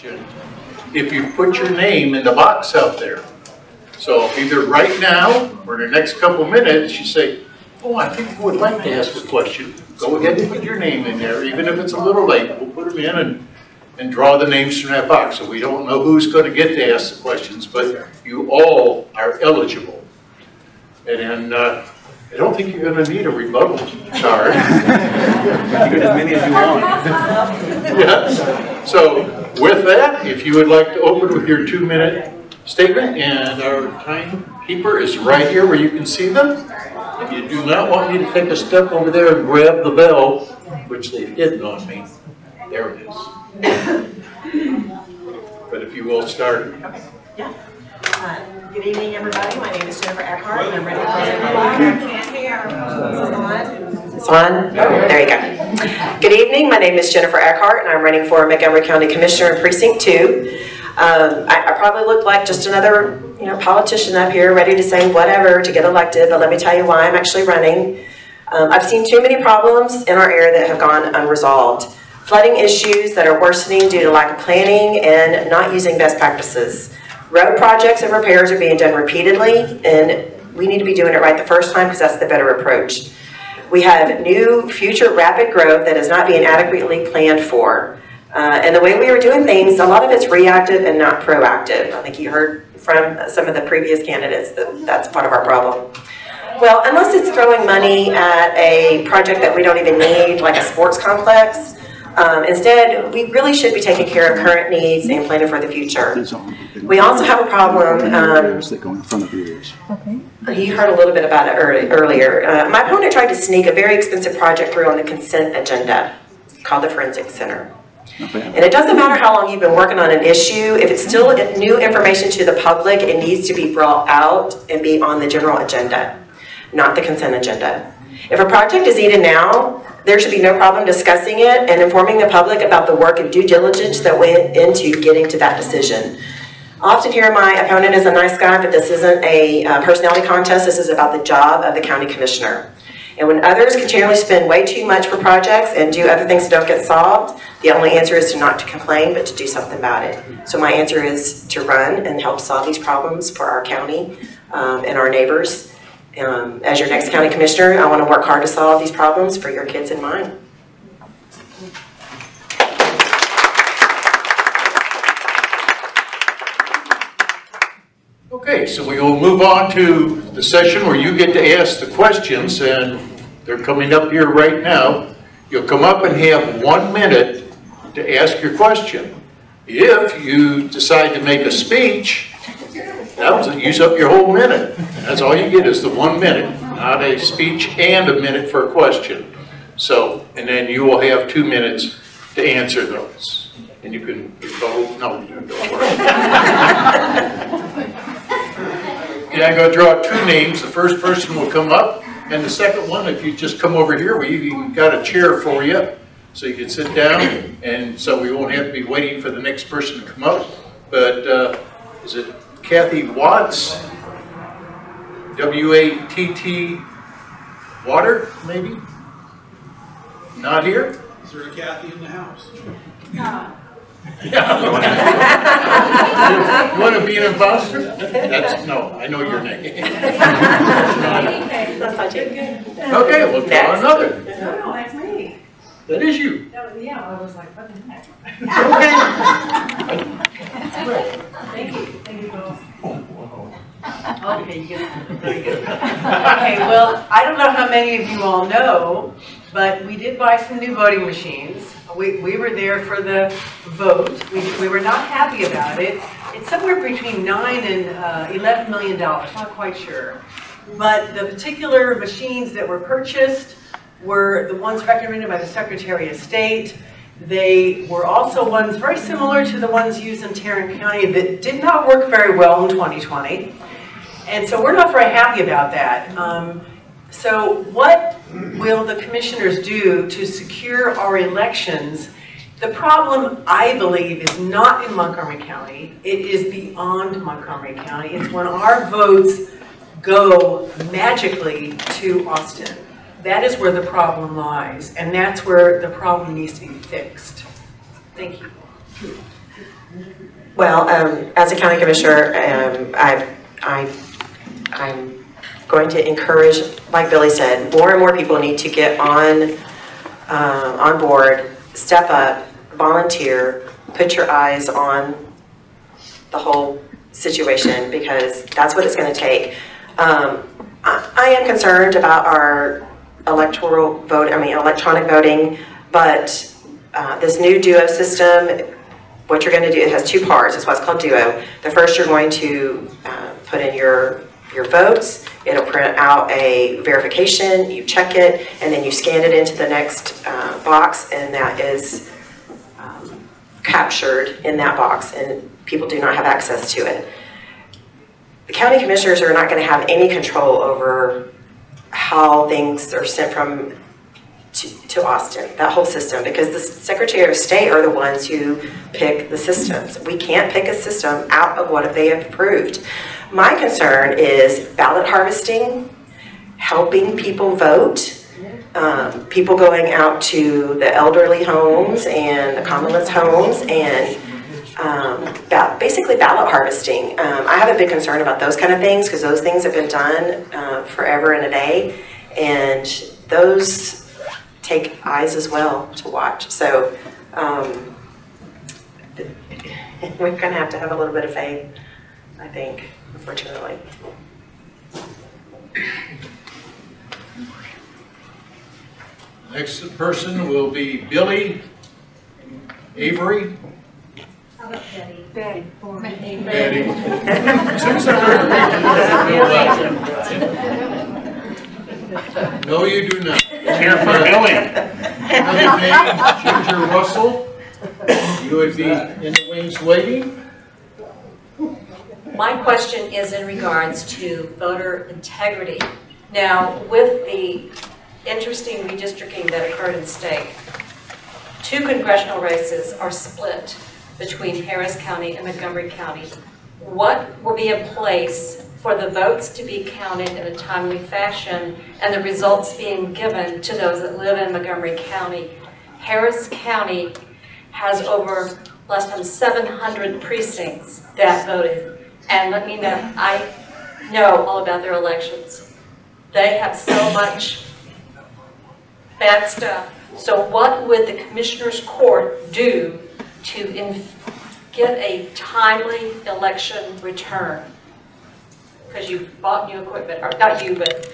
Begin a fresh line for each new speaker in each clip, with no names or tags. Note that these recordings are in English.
question if you put your name in the box out there. So either right now or the next couple minutes, you say, oh, I think I would like to ask a question. Go ahead and put your name in there, even if it's a little late. We'll put them in and draw the names from that box. So we don't know who's going to get to ask the questions, but you all are eligible. And then I don't think you're going to need a rebuttal card.
You get as many as you want.
Yes. So with that, if you would like to open with your 2-minute statement, and our timekeeper is right here where you can see them. If you do not want me to take a step over there and grab the bell, which they've hidden on me, there it is. But if you will start.
Okay. Yeah. Good evening, everybody. My name is Jennifer Eckhart, and I'm ready for can't hear. Is this on? Oh, there you go. Good evening. My name is Jennifer Eckhart, and I'm running for Montgomery County Commissioner in Precinct 2. I probably look like just another, politician up here ready to say whatever to get elected, but let me tell you why I'm actually running. I've seen too many problems in our area that have gone unresolved. Flooding issues that are worsening due to lack of planning and not using best practices. Road projects and repairs are being done repeatedly, and we need to be doing it right the first time because that's the better approach. We have new future rapid growth that is not being adequately planned for. And the way we were doing things, a lot of it's reactive and not proactive. I think you heard from some of the previous candidates that that's part of our problem. Well, unless it's throwing money at a project that we don't even need, like a sports complex, instead, we really should be taking care of current needs and planning for the future. We also have a problem. You heard a little bit about it earlier. My opponent tried to sneak a very expensive project through on the consent agenda called the Forensic Center. And it doesn't matter how long you've been working on an issue, if it's still new information to the public, it needs to be brought out and be on the general agenda, not the consent agenda. If a project is needed now, there should be no problem discussing it and informing the public about the work and due diligence that went into getting to that decision. I often hear my opponent is a nice guy, but this isn't a personality contest, this is about the job of the county commissioner. And when others continually spend way too much for projects and do other things that don't get solved, the only answer is to not to complain, but to do something about it. So my answer is to run and help solve these problems for our county and our neighbors. As your next county commissioner, I want to work hard to solve these problems for your kids and mine.
Okay, so we will move on to the session where you get to ask the questions, and they're coming up here right now. You'll come up and have 1 minute to ask your question. If you decide to make a speech, that'll use up your whole minute. That's all you get is the 1 minute, not a speech and a minute for a question. So, and then you will have 2 minutes to answer those. And you can vote. No, don't worry. Okay, I'm going to draw 2 names. The first person will come up, and the second one, if you just come over here, we've even got a chair for you, so you can sit down, and so we won't have to be waiting for the next person to come up. But is it Kathy Watts? W-A-T-T Water, maybe? Not here?
Is there a Kathy in the house?
No.
Yeah. You want to be an imposter? That's, no, I know your name.
That's not you.
Okay, we'll draw another.
No, that's me.
That is you.
Yeah, I was like, what the heck?
Okay.
Thank you. Thank you both. Okay, you get it. Very good. Okay, well, I don't know how many of you all know, but we did buy some new voting machines. We were there for the vote. We were not happy about it. It's somewhere between $9 and $11 million, not quite sure. But the particular machines that were purchased were the ones recommended by the Secretary of State. They were also ones very similar to the ones used in Tarrant County that did not work very well in 2020. And so we're not very happy about that. So what will the commissioners do to secure our elections? The problem, I believe, is not in Montgomery County. It is beyond Montgomery County. It's when our votes go magically to Austin. That is where the problem lies, and that's where the problem needs to be fixed. Thank you.
Well, as a county commissioner, I'm going to encourage, like Billy said, more and more people need to get on board, step up, volunteer, put your eyes on the whole situation, because that's what it's going to take. I am concerned about our electronic voting, but this new Duo system, what you're going to do, it has two parts. It's what's called Duo. The first, you're going to put in your votes. It'll print out a verification, you check it, and then you scan it into the next box, and that is captured in that box, and people do not have access to it. The county commissioners are not going to have any control over how things are sent from to Austin, that whole system, because the Secretary of State are the ones who pick the systems. We can't pick a system out of what they have approved. My concern is ballot harvesting, helping people vote, people going out to the elderly homes and the commonwealth homes, and basically ballot harvesting. I have a big concern about those kind of things, because those things have been done forever and a day, and those take eyes as well to watch. So we're going to have a little bit of faith, I think, unfortunately.
Next person will be Billy Avery.
How about Betty? Betty.
Betty. No, you do not.
Here for Billy.
Another name, Ginger Russell. You would be in the wings waiting.
My question is in regards to voter integrity. Now, with the interesting redistricting that occurred in state, 2 congressional races are split between Harris County and Montgomery County. What will be in place for the votes to be counted in a timely fashion and the results being given to those that live in Montgomery County? Harris County has over less than 700 precincts that voted. And let me know, I know all about their elections. They have so much bad stuff. So what would the Commissioner's Court do to get a timely election return? Because you bought new equipment, or not you, but...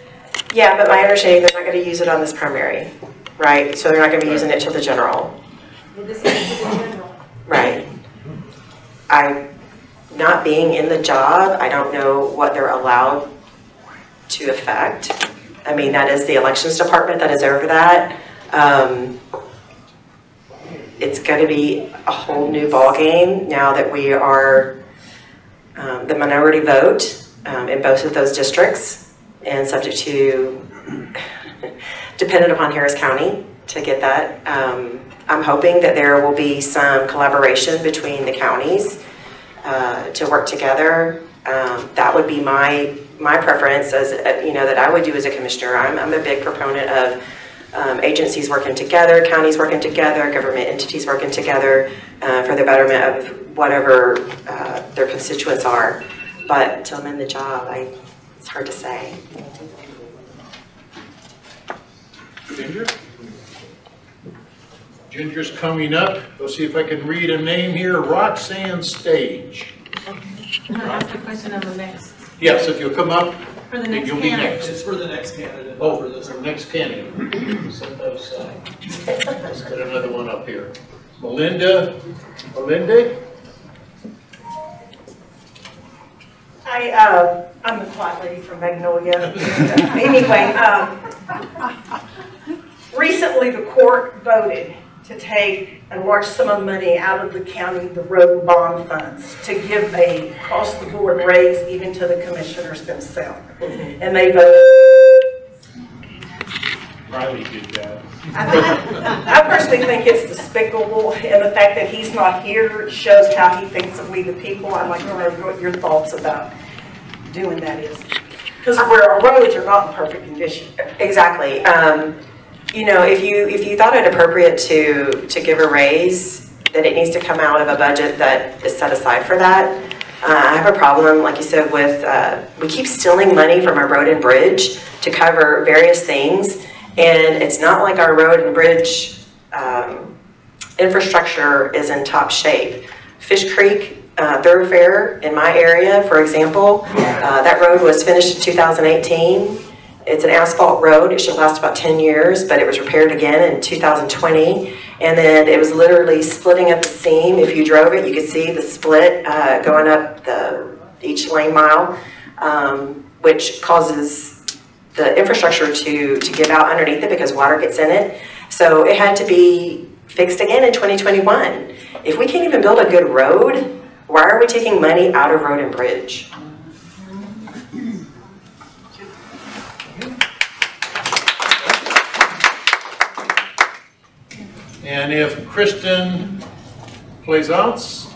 Yeah, but my understanding, they're not going to use it on this primary, right? So they're not going to be using it to the general.
This is to the general.
Right. Not being in the job, I don't know what they're allowed to affect. I mean, that is the elections department that is over that. It's going to be a whole new ballgame now that we are the minority vote in both of those districts, and subject to, dependent upon Harris County to get that. I'm hoping that there will be some collaboration between the counties to work together. That would be my preference, as that I would do as a commissioner. I'm a big proponent of agencies working together, counties working together, government entities working together for the betterment of whatever their constituents are. But until I'm in the job, it's hard to say.
Ginger? Ginger's coming up. Let's see if I can read a name here. Roxanne Stage.
Can I ask a question on the next?
Yes, if you'll come up,
For the next
you'll be
candidate.
next.
It's for the next candidate.
Oh, for this next candidate. Set that aside. Let's get another one up here. Melinda.
I'm the quiet lady from Magnolia. Anyway, recently the court voted to take a large sum of money out of the county, the road bond funds, to give a across-the-board raise even to the commissioners themselves. And they voted.
Riley did that.
I personally think it's despicable, and the fact that he's not here shows how he thinks of we the people. I'd like to know what your thoughts about doing that is. Because where our roads are not in perfect condition.
Exactly. If you thought it appropriate to give a raise, that it needs to come out of a budget that is set aside for that. I have a problem, like you said, with, we keep stealing money from our road and bridge to cover various things, and it's not like our road and bridge infrastructure is in top shape. Fish Creek thoroughfare in my area, for example, that road was finished in 2018. It's an asphalt road. It should last about 10 years, but it was repaired again in 2020. And then it was literally splitting at the seam. If you drove it, you could see the split going up each lane mile, which causes the infrastructure to give out underneath it because water gets in it. So it had to be fixed again in 2021. If we can't even build a good road, why are we taking money out of road and bridge?
And if Kristen Plaisance,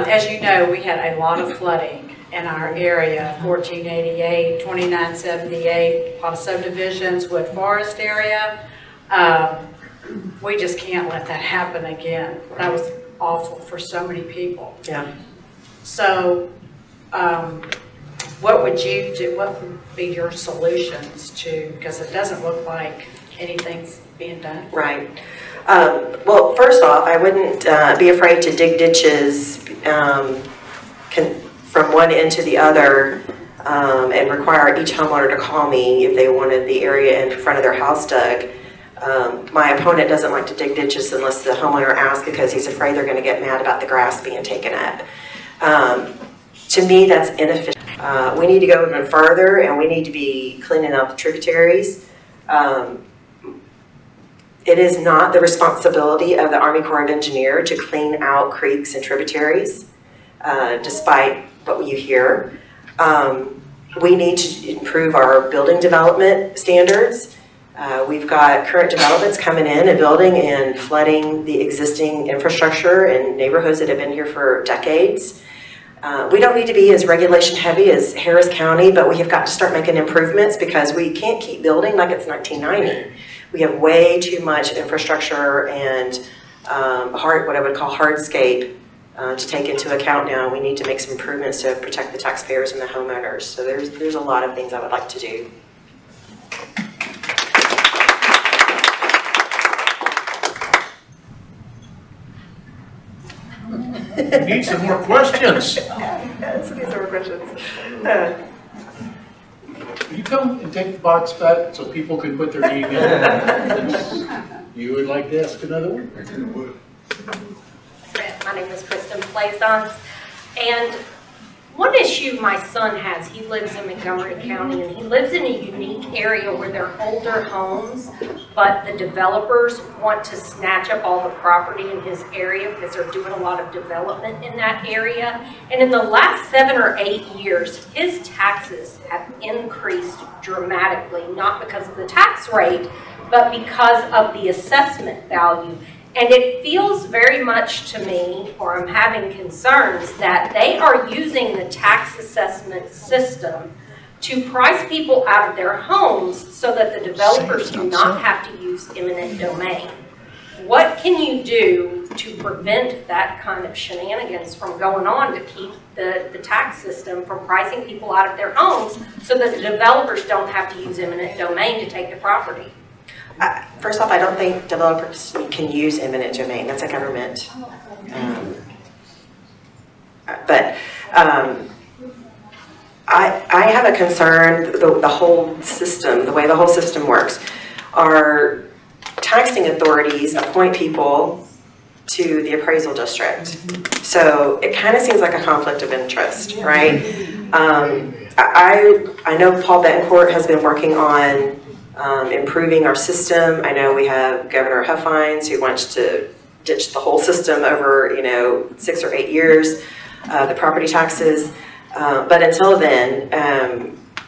as you know, we had a lot of flooding in our area, 1488, 2978, a lot of subdivisions with forest area. We just can't let that happen again. That was awful for so many people.
Yeah.
So what would you do? What would be your solutions to, because it doesn't look like anything's being done.
Right. Well, first off, I wouldn't be afraid to dig ditches from one end to the other and require each homeowner to call me if they wanted the area in front of their house dug. My opponent doesn't like to dig ditches unless the homeowner asks because he's afraid they're going to get mad about the grass being taken up. To me, that's inefficient. We need to go even further, and we need to be cleaning out the tributaries. It is not the responsibility of the Army Corps of Engineers to clean out creeks and tributaries, despite what you hear. We need to improve our building development standards. We've got current developments coming in and building and flooding the existing infrastructure in neighborhoods that have been here for decades. We don't need to be as regulation heavy as Harris County, but we have got to start making improvements because we can't keep building like it's 1990. We have way too much infrastructure and what I would call hardscape to take into account now. We need to make some improvements to protect the taxpayers and the homeowners. So there's a lot of things I would like to do.
we need some more questions.
Yes, these are questions.
Will you come and take the box back so people can put their name in? You would like to ask another one?
My name is Kristen Plaisance, and one issue my son has, he lives in Montgomery County, and he lives in a unique area where they're older homes, but the developers want to snatch up all the property in his area because they're doing a lot of development in that area. And in the last 7 or 8 years, his taxes have increased dramatically, not because of the tax rate, but because of the assessment value. And it feels very much to me, or I'm having concerns, that they are using the tax assessment system to price people out of their homes so that the developers do not have to use eminent domain. What can you do to prevent that kind of shenanigans from going on to keep the tax system from pricing people out of their homes so that the developers don't have to use eminent domain to take the property?
First off, I don't think developers can use eminent domain. That's a government. I have a concern, the whole system, the way the whole system works. Our taxing authorities appoint people to the appraisal district. So it kind of seems like a conflict of interest, right? I know Paul Betancourt has been working on improving our system. I know we have Governor Huffines who wants to ditch the whole system over, 6 or 8 years, the property taxes. But until then,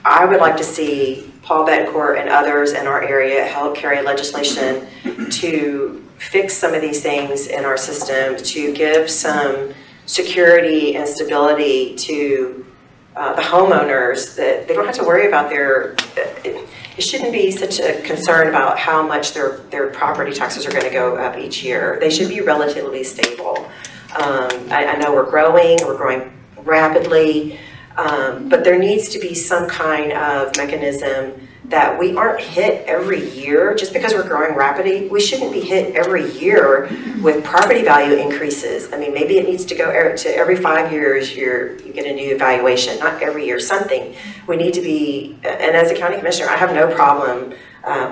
I would like to see Paul Betancourt and others in our area help carry legislation to fix some of these things in our system, to give some security and stability to the homeowners, that they don't have to worry about it shouldn't be such a concern about how much their property taxes are going to go up each year. They should be relatively stable. I know we're growing rapidly, but there needs to be some kind of mechanism that we aren't hit every year. Just because we're growing rapidly, we shouldn't be hit every year with property value increases. I mean, maybe it needs to go to every 5 years you get a new evaluation, not every year, something. We need to be, and as a county commissioner, I have no problem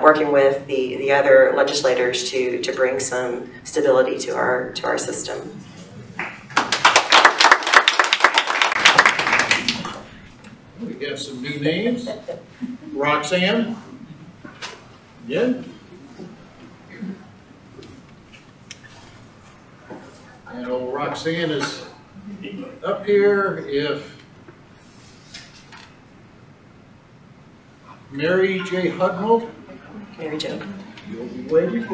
working with the other legislators to bring some stability to our system.
We got some new names. Roxanne? Yeah? And old Roxanne is up here. If Mary J. Hudnold?
Mary Jo.
You'll be waiting.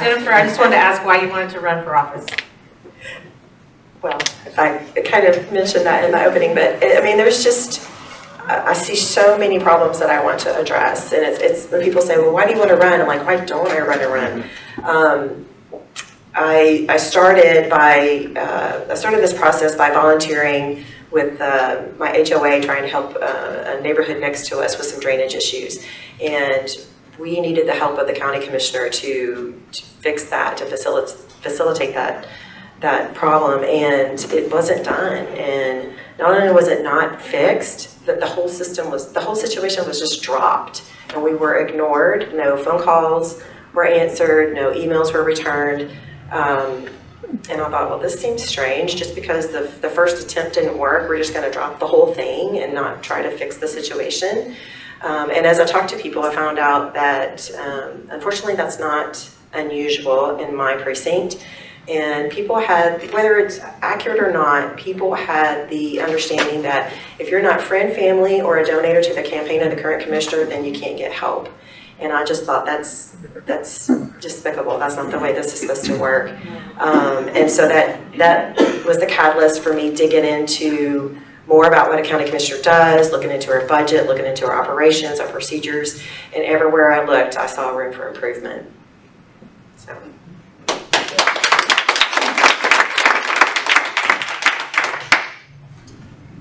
Jennifer, I just wanted to ask why you wanted to run for office.
Well, I kind of mentioned that in my opening, but I mean, there's just, I see so many problems that I want to address. And it's when people say, well, why do you want to run? I'm like, why don't I want to run? I started this process by volunteering with my HOA, trying to help a neighborhood next to us with some drainage issues. And we needed the help of the county commissioner to fix that, to facilitate that problem, and it wasn't done. And not only was it not fixed, but the whole situation was just dropped, and we were ignored. No phone calls were answered, no emails were returned. And I thought, well, this seems strange. Just because the first attempt didn't work, we're just going to drop the whole thing and not try to fix the situation. And as I talked to people, I found out that unfortunately that's not unusual in my precinct. And people had, whether it's accurate or not, people had the understanding that if you're not friend, family, or a donator to the campaign of the current commissioner, then you can't get help. And I just thought that's despicable. That's not the way this is supposed to work. And so that was the catalyst for me digging into more about what a county commissioner does, looking into our budget, looking into our operations, our procedures, and everywhere I looked, I saw room for improvement. So.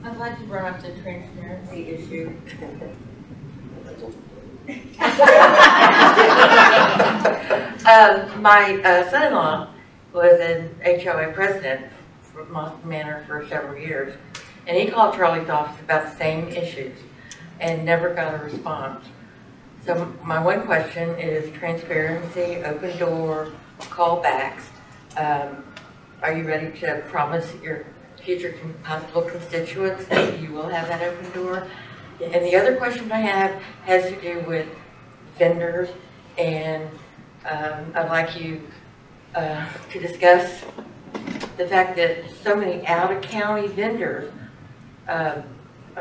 I'd like to bring up the transparency issue. My son-in-law was an HOA president for Moss Manor for several years, and he called Charlie's office about the same issues and never got a response. So my one question is transparency, open door, callbacks. Are you ready to promise your future possible constituents that you will have that open door? Yes. And the other question I have has to do with vendors, and I'd like you to discuss the fact that so many out-of-county vendors, I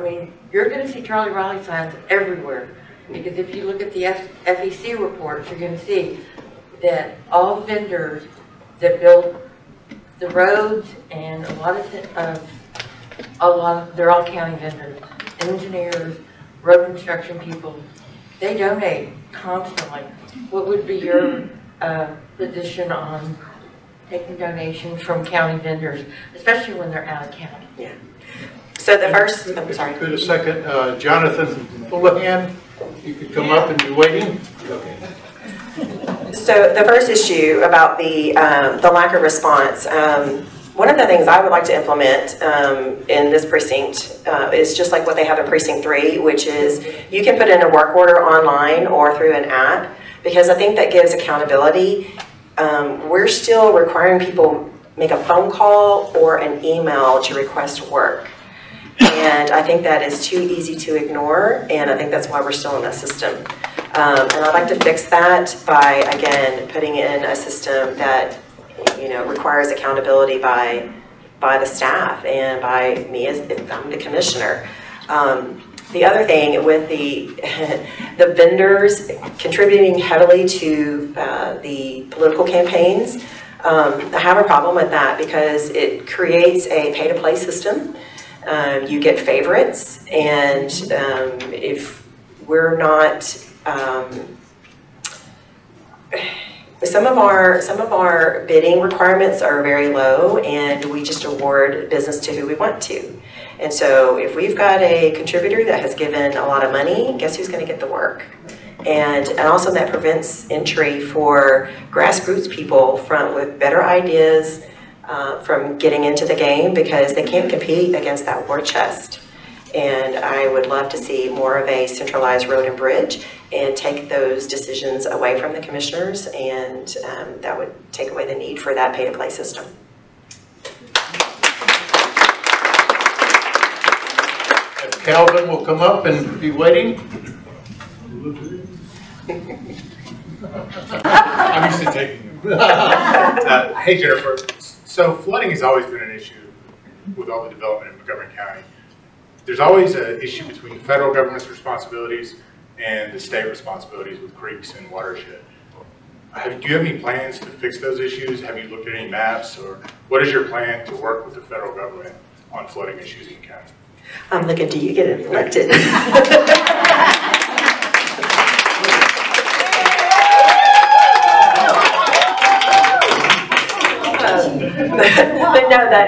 mean, you're going to see Charlie Riley signs everywhere, because if you look at the FEC reports, you're going to see that all vendors that build the roads and a lot of they're all county vendors, engineers, road construction people. They donate constantly. What would be your position on taking donations from county vendors, especially when they're out of county?
Yeah. So the first, I'm sorry.
Wait a second, Jonathan Houlihan, you could come up and be waiting. Okay.
So the first issue about the lack of response, one of the things I would like to implement in this precinct is just like what they have in Precinct 3, which is you can put in a work order online or through an app, because I think that gives accountability. We're still requiring people make a phone call or an email to request work. And I think that is too easy to ignore, and I think that's why we're still in that system. And I'd like to fix that by, again, putting in a system that, you know, requires accountability by the staff and by me as if I'm the commissioner. The other thing with the the vendors contributing heavily to the political campaigns, I have a problem with that because it creates a pay-to-play system. You get favorites, and if we're not, some of our bidding requirements are very low, and we just award business to who we want to. And so if we've got a contributor that has given a lot of money, guess who's going to get the work? And also that prevents entry for grassroots people with better ideas from getting into the game, because they can't compete against that war chest. And I would love to see more of a centralized road and bridge and take those decisions away from the commissioners, and that would take away the need for that pay-to-play system.
Calvin will come up and be waiting.
I'm used to taking them. Hey Jennifer, so flooding has always been an issue with all the development in Montgomery County. There's always an issue between the federal government's responsibilities and the state responsibilities with creeks and watershed. Do you have any plans to fix those issues? Have you looked at any maps, or what is your plan to work with the federal government on flooding issues in the county?
I'm looking to you get elected. But no, that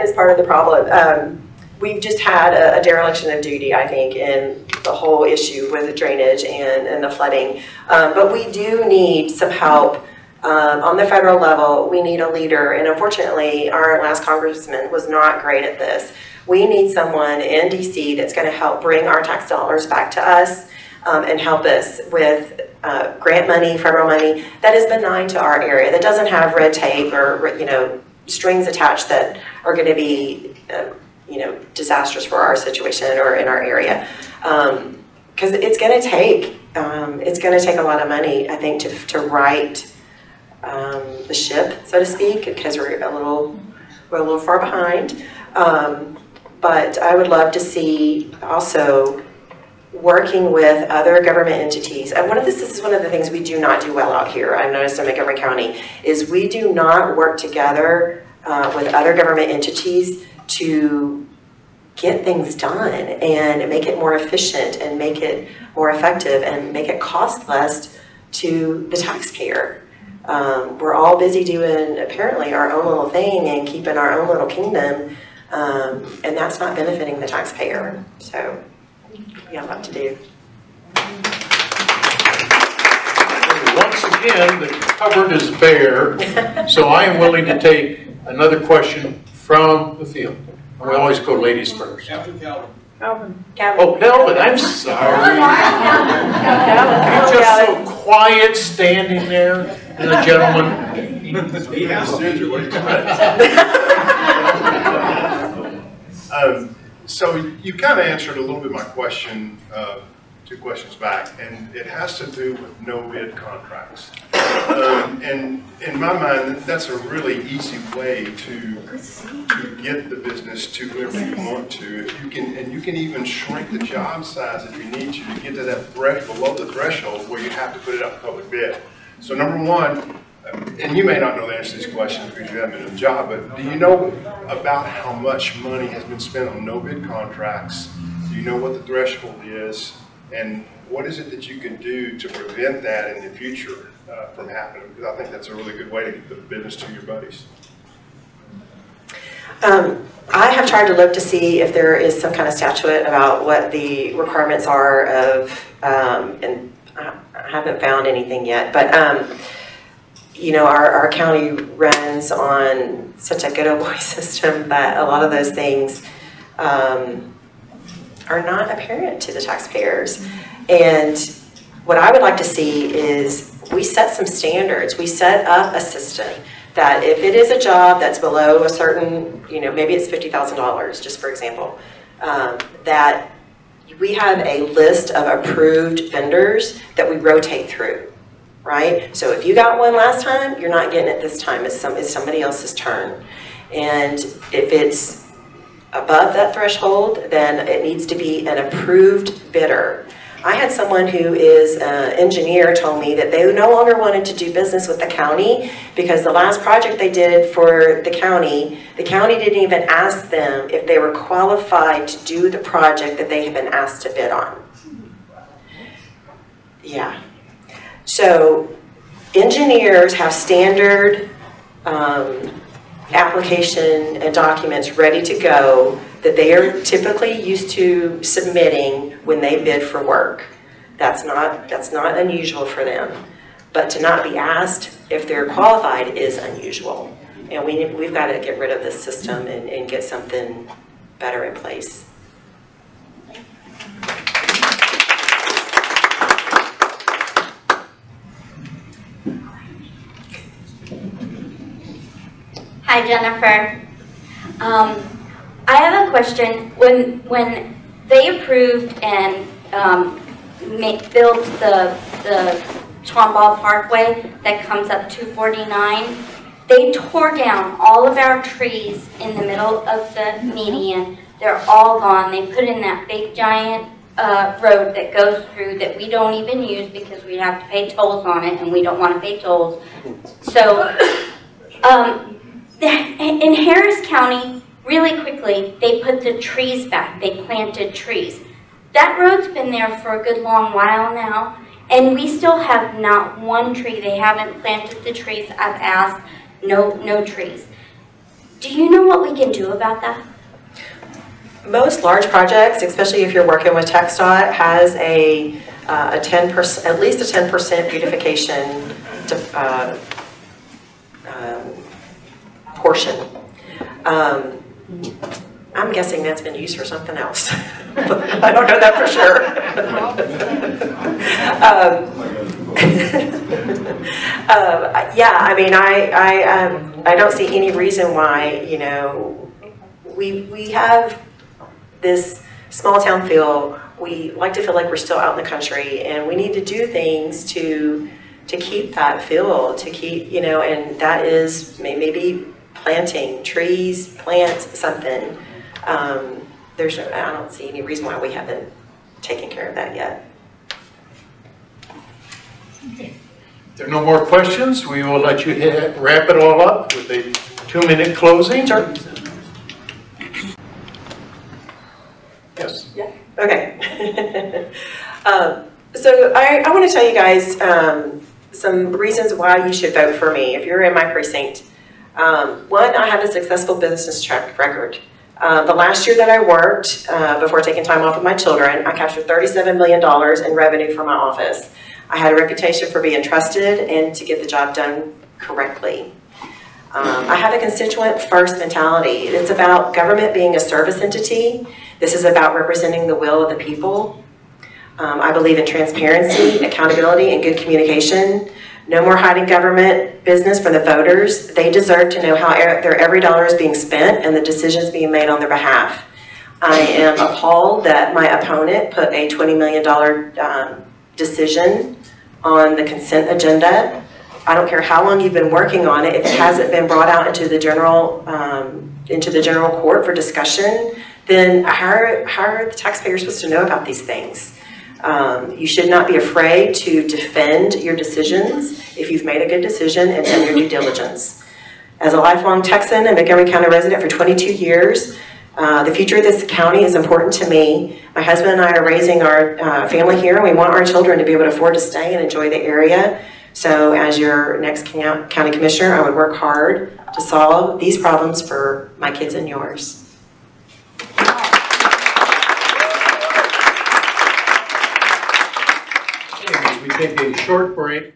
is part of the problem. We've just had a dereliction of duty, I think, in the whole issue with the drainage and the flooding. But we do need some help on the federal level. We need a leader, and unfortunately, our last congressman was not great at this. We need someone in DC that's going to help bring our tax dollars back to us and help us with grant money, federal money that is benign to our area, that doesn't have red tape or strings attached that are going to be disastrous for our situation or in our area. Because it's going to take a lot of money, I think, to right the ship, so to speak, because we're a little far behind. But I would love to see also working with other government entities. And this is one of the things we do not do well out here, I've noticed in Montgomery County, is we do not work together with other government entities to get things done and make it more efficient and make it more effective and make it cost less to the taxpayer. We're all busy doing, apparently, our own little thing and keeping our own little kingdom, and that's not benefiting the taxpayer. So, yeah, a lot to do.
Once again, the cupboard is bare, so I am willing to take another question from the field. We always go ladies first.
After Calvin.
Calvin.
Oh, Calvin, I'm sorry. You're just so quiet standing there, and the gentleman.
He has so you kind of answered a little bit my question 2 questions back, and it has to do with no bid contracts. And in my mind, that's a really easy way to get the business to whoever you want to. If you can, and you can even shrink the job size if you need to get to that below the threshold where you have to put it up for public bid. So number one, and you may not know the answer to these questions because you haven't been in the job, but do you know about how much money has been spent on no bid contracts? Do you know what the threshold is? And what is it that you can do to prevent that in the future from happening? Because I think that's a really good way to get the business to your buddies.
I have tried to look to see if there is some kind of statute about what the requirements are of, and I haven't found anything yet, but you know, our county runs on such a good old boy system that a lot of those things are not apparent to the taxpayers. And what I would like to see is we set some standards. We set up a system that if it is a job that's below a certain, you know, maybe it's $50,000, just for example, that we have a list of approved vendors that we rotate through, right? So if you got one last time, you're not getting it this time. It's somebody else's turn. And if it's above that threshold, then it needs to be an approved bidder. I had someone who is an engineer told me that they no longer wanted to do business with the county because the last project they did for the county didn't even ask them if they were qualified to do the project that they had been asked to bid on. Yeah. So engineers have standard application and documents ready to go that they are typically used to submitting when they bid for work. That's not unusual for them. But to not be asked if they're qualified is unusual. And we've got to get rid of this system and get something better in place.
Hi, Jennifer. I have a question. When they approved and built the Tomball Parkway that comes up 249, they tore down all of our trees in the middle of the median. They're all gone. They put in that big giant road that goes through that we don't even use because we have to pay tolls on it, and we don't want to pay tolls. So in Harris County, really quickly, they put the trees back. They planted trees. That road's been there for a good long while now, and we still have not one tree. They haven't planted the trees. I've asked, no trees. Do you know what we can do about that?
Most large projects, especially if you're working with TxDOT, has a 10%, at least a 10% beautification portion. I'm guessing that's been used for something else. I don't know that for sure. Yeah, I mean, I don't see any reason why, you know, we have this small town feel. We like to feel like we're still out in the country, and we need to do things to keep that feel, to keep, you know, and that is maybe planting trees, plant something. I don't see any reason why we haven't taken care of that yet.
Okay. If there are no more questions, we will let you wrap it all up with a 2-minute closing. Sure. Yes.
Yeah. Okay. So I want to tell you guys some reasons why you should vote for me if you're in my precinct. One, I have a successful business track record. The last year that I worked, before taking time off with my children, I captured $37 million in revenue for my office. I had a reputation for being trusted and to get the job done correctly. I have a constituent first mentality. It's about government being a service entity. This is about representing the will of the people. I believe in transparency, accountability, and good communication. No more hiding government business from the voters. They deserve to know how their every dollar is being spent and the decisions being made on their behalf. I am appalled that my opponent put a $20 million decision on the consent agenda. I don't care how long you've been working on it. If it hasn't been brought out into the general court for discussion, then how are the taxpayers supposed to know about these things? You should not be afraid to defend your decisions if you've made a good decision and done your due diligence. As a lifelong Texan and Montgomery County resident for 22 years, the future of this county is important to me. My husband and I are raising our family here, and we want our children to be able to afford to stay and enjoy the area. So as your next county commissioner, I would work hard to solve these problems for my kids and yours.
We take a short break.